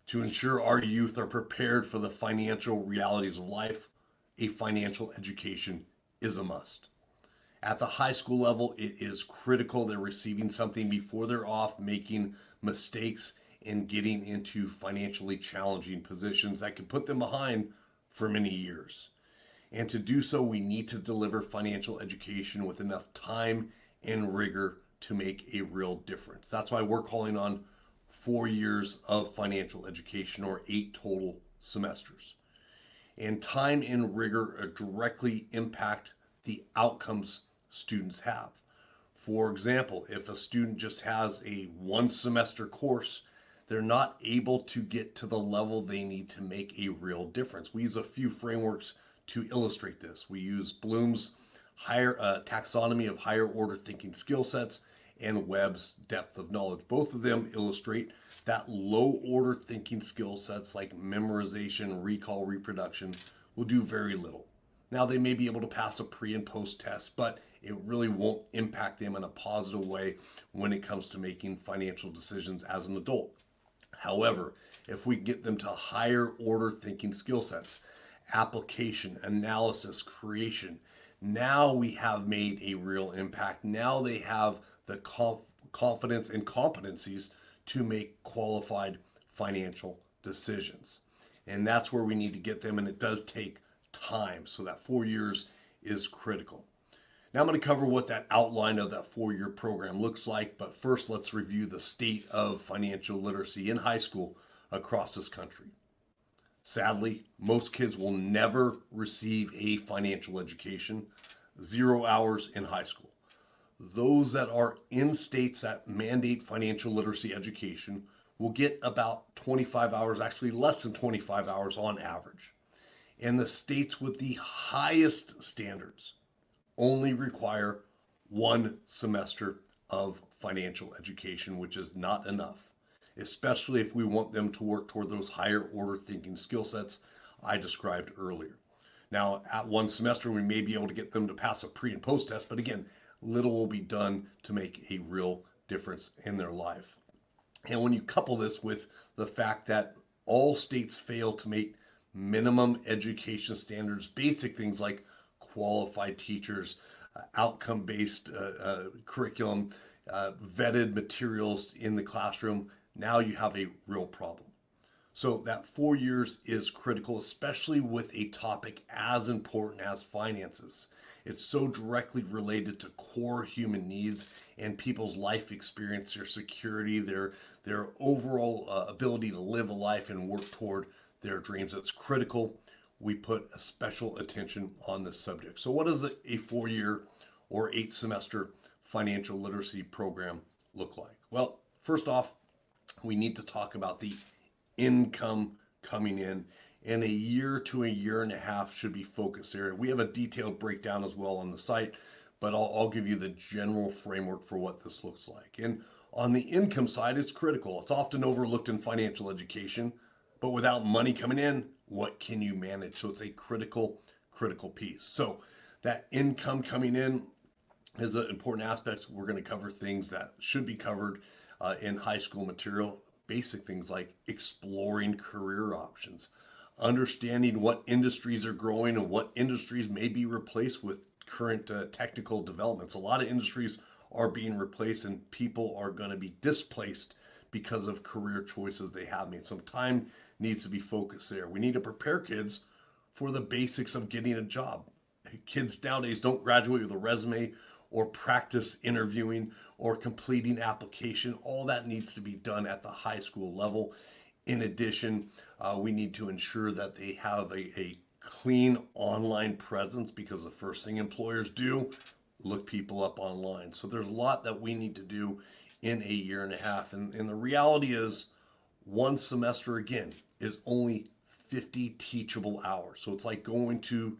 To ensure our youth are prepared for the financial realities of life, a financial education is a must. At the high school level, it is critical they're receiving something before they're off making mistakes and getting into financially challenging positions that could put them behind for many years. And to do so, we need to deliver financial education with enough time and rigor to make a real difference. That's why we're calling on 4 years of financial education, or 8 total semesters. And time and rigor directly impact the outcomes students have. For example, if a student just has a 1 semester course, they're not able to get to the level they need to make a real difference. We use a few frameworks to illustrate this. We use Bloom's higher taxonomy of higher order thinking skill sets and Webb's depth of knowledge. Both of them illustrate that low order thinking skill sets like memorization, recall, reproduction will do very little. Now, they may be able to pass a pre and post test, but it really won't impact them in a positive way when it comes to making financial decisions as an adult. However, if we get them to higher order thinking skill sets, application, analysis, creation, now we have made a real impact. Now they have the confidence and competencies to make qualified financial decisions. And that's where we need to get them, and it does take time. So that 4 years is critical. Now I'm going to cover what that outline of that 4 year program looks like, but first let's review the state of financial literacy in high school across this country. Sadly, most kids will never receive a financial education, 0 hours in high school. Those that are in states that mandate financial literacy education will get about 25 hours, actually less than 25 hours on average. And the states with the highest standards only require 1 semester of financial education, which is not enough, especially if we want them to work toward those higher order thinking skill sets I described earlier. Now, at 1 semester, we may be able to get them to pass a pre and post test, but again, little will be done to make a real difference in their life. And when you couple this with the fact that all states fail to meet minimum education standards, basic things like qualified teachers, outcome-based curriculum, vetted materials in the classroom, now you have a real problem. So that 4 years is critical, especially with a topic as important as finances. It's so directly related to core human needs and people's life experience, their security, their overall ability to live a life and work toward their dreams. It's critical we put a special attention on this subject. So what does a 4 year or 8 semester financial literacy program look like? Well, first off, we need to talk about the income coming in, and a year to a year and a half should be focus area. We have a detailed breakdown as well on the site, but I'll give you the general framework for what this looks like. And on the income side, it's critical. It's often overlooked in financial education, but without money coming in, what can you manage? So it's a critical piece. So that income coming in is an important aspect. We're going to cover things that should be covered in high school material. Basic things like exploring career options, understanding what industries are growing and what industries may be replaced with current technical developments. A lot of industries are being replaced and people are going to be displaced because of career choices they have made. Some time needs to be focused there. We need to prepare kids for the basics of getting a job. Kids nowadays don't graduate with a resume or practice interviewing or completing application. All that needs to be done at the high school level. In addition, we need to ensure that they have a clean online presence, because the first thing employers do, look people up online. So there's a lot that we need to do in a year and a half. And the reality is 1 semester, again, is only 50 teachable hours. So it's like going to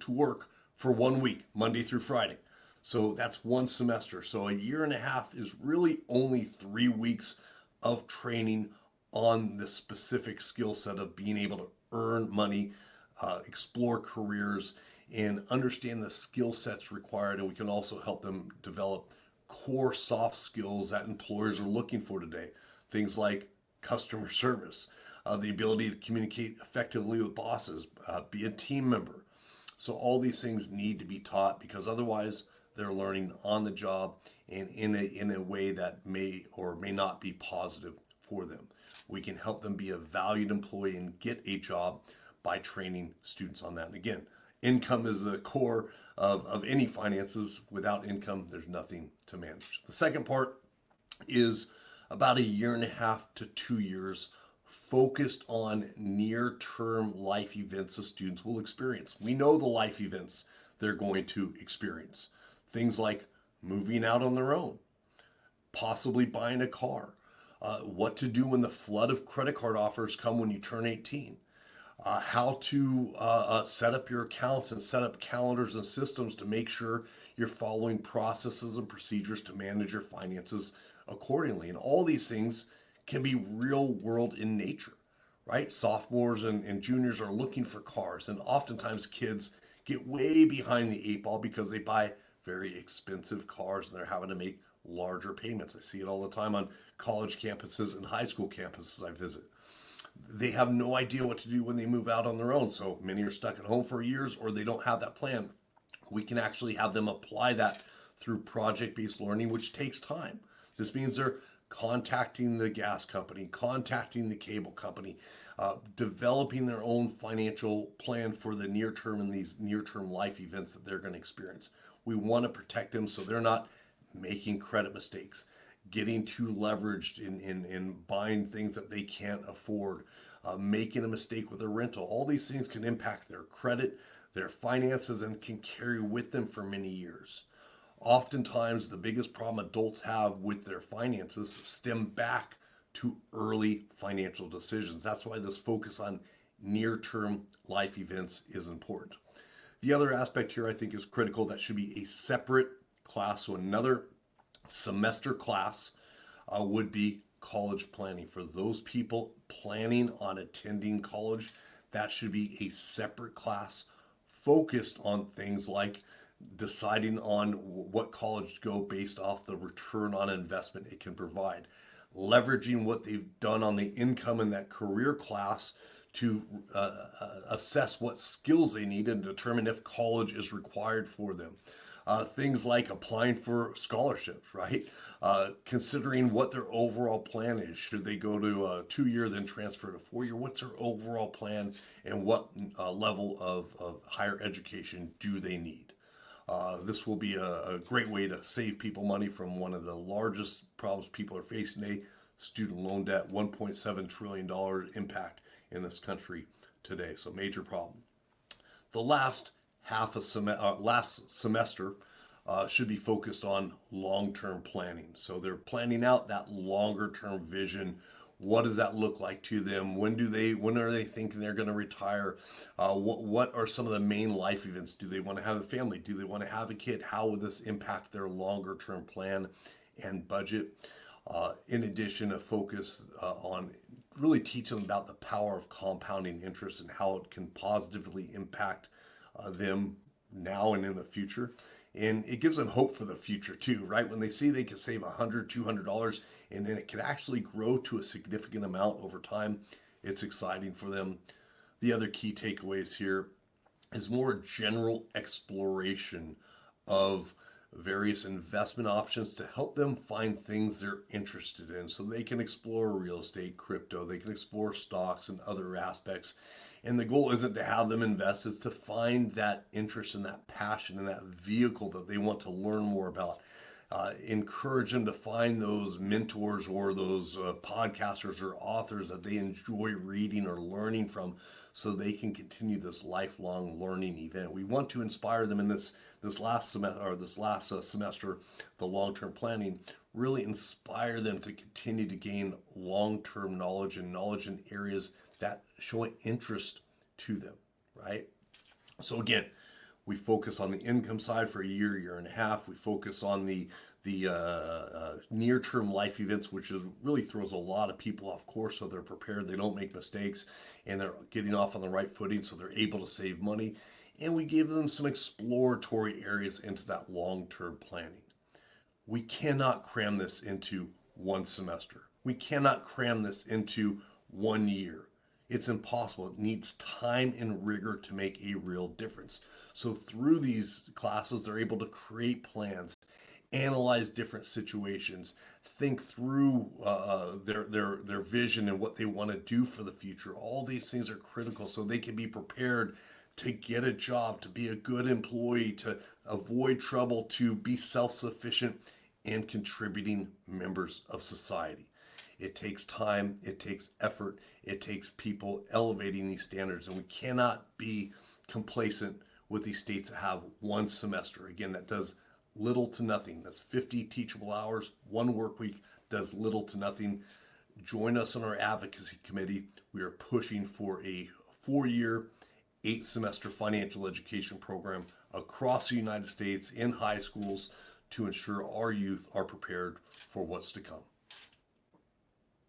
work for 1 week, Monday through Friday. So that's 1 semester. So a year and a half is really only 3 weeks of training on the specific skill set of being able to earn money, explore careers, and understand the skill sets required. And we can also help them develop core soft skills that employers are looking for today. Things like customer service, the ability to communicate effectively with bosses, be a team member. So all these things need to be taught because otherwise they're learning on the job and in a way that may or may not be positive for them. We can help them be a valued employee and get a job by training students on that. And again, income is the core of any finances. Without income, there's nothing to manage. The second part is about a year and a half to 2 years focused on near term life events the students will experience. We know the life events they're going to experience. Things like moving out on their own, possibly buying a car, what to do when the flood of credit card offers come when you turn 18, how to set up your accounts and set up calendars and systems to make sure you're following processes and procedures to manage your finances accordingly. And all these things can be real world in nature, right? Sophomores and juniors are looking for cars, and oftentimes kids get way behind the eight ball because they buy very expensive cars and they're having to make larger payments. I see it all the time on college campuses and high school campuses I visit. They have no idea what to do when they move out on their own. So many are stuck at home for years or they don't have that plan. We can actually have them apply that through project-based learning, which takes time. This means they're contacting the gas company, contacting the cable company, developing their own financial plan for the near term and these near term life events that they're going to experience. We want to protect them so they're not making credit mistakes, getting too leveraged in buying things that they can't afford, making a mistake with a rental. All these things can impact their credit, their finances, and can carry with them for many years. Oftentimes, the biggest problem adults have with their finances stem back to early financial decisions. That's why this focus on near term life events is important. The other aspect here I think is critical that should be a separate class. So, another semester class would be college planning. For those people planning on attending college, that should be a separate class focused on things like deciding on what college to go based off the return on investment it can provide, leveraging what they've done on the income in that career class to assess what skills they need and determine if college is required for them. Things like applying for scholarships, right? Considering what their overall plan is. Should they go to a 2 year, then transfer to 4 year? What's their overall plan and what level of higher education do they need? This will be a great way to save people money from one of the largest problems people are facing today, student loan debt, $1.7 trillion impact in this country today. So major problem. The last last semester should be focused on long-term planning. So they're planning out that longer-term vision. What does that look like to them? When are they thinking they're going to retire? What are some of the main life events? Do they want to have a family? Do they want to have a kid? How will this impact their longer term plan and budget? In addition, a focus on really teaching them about the power of compounding interest and how it can positively impact them now and in the future. And it gives them hope for the future too, right? When they see they can save $100, $200, and then it can actually grow to a significant amount over time, it's exciting for them. The other key takeaways here is more general exploration of various investment options to help them find things they're interested in. So they can explore real estate, crypto, they can explore stocks and other aspects. And the goal isn't to have them invest, it's to find that interest and that passion and that vehicle that they want to learn more about. Encourage them to find those mentors or those podcasters or authors that they enjoy reading or learning from so they can continue this lifelong learning event. We want to inspire them in this last semester, the long-term planning, really inspire them to continue to gain long-term knowledge and knowledge in areas that show an interest to them, right? So again, we focus on the income side for a year, year and a half. We focus on the near-term life events, which really throws a lot of people off course, so they're prepared, they don't make mistakes, and they're getting off on the right footing, so they're able to save money. And we give them some exploratory areas into that long-term planning. We cannot cram this into one semester. We cannot cram this into 1 year. It's impossible. It needs time and rigor to make a real difference. So through these classes, they're able to create plans, analyze different situations, think through their vision and what they want to do for the future. All these things are critical so they can be prepared to get a job, to be a good employee, to avoid trouble, to be self-sufficient and contributing members of society. It takes time, it takes effort, it takes people elevating these standards, and we cannot be complacent with these states that have one semester. Again, that does little to nothing. That's 50 teachable hours, one work week, does little to nothing. Join us on our advocacy committee. We are pushing for a 4-year, 8-semester financial education program across the United States in high schools to ensure our youth are prepared for what's to come.